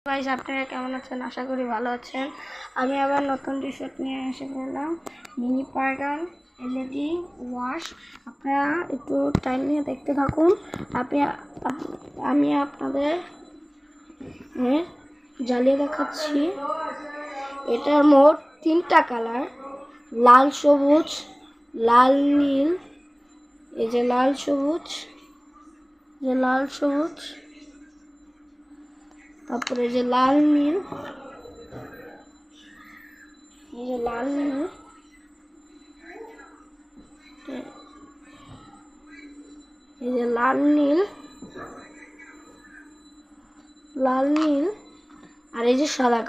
Guys, আপনারা কেমন আছেন? আশা করি ভালো আছেন। আমি আবার নতুন টি-শার্ট নিয়ে এসে পড়লাম, মিনি পার্টন এলইডি ওয়াশ। আপনারা একটু টাইম নিয়ে দেখতে থাকুন। আমি আপনাদের জ্বালিয়ে দেখাচ্ছি। এটার মোট 3টা কালার, লাল সবুজ, লাল নীল, এই যে লাল সবুজ, তারপরে যে লাল নীল, এই যে লাল নীল, এই যে লাল নীল, আর এই যে সাদা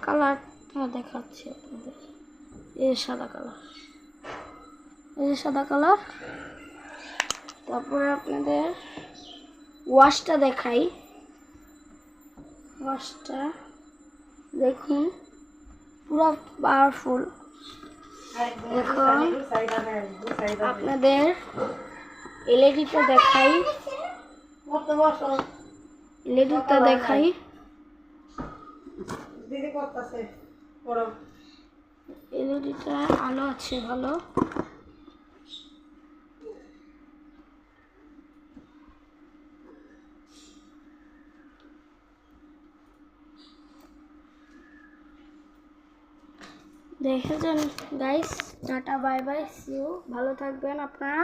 কালারটা দেখাচ্ছি আপনাদের। এই যে সাদা কালার। তারপরে আপনাদের ওয়াশটা দেখাই। ওয়াশটা দেখুন, পুরো পাওয়ারফুল। এখন আপনাদের এলইডিটা দেখাই। এলইডিটা আলো আছে ভালো। দেখেছেন guys? Tata, bye bye, see you. ভালো থাকবেন আপনারা।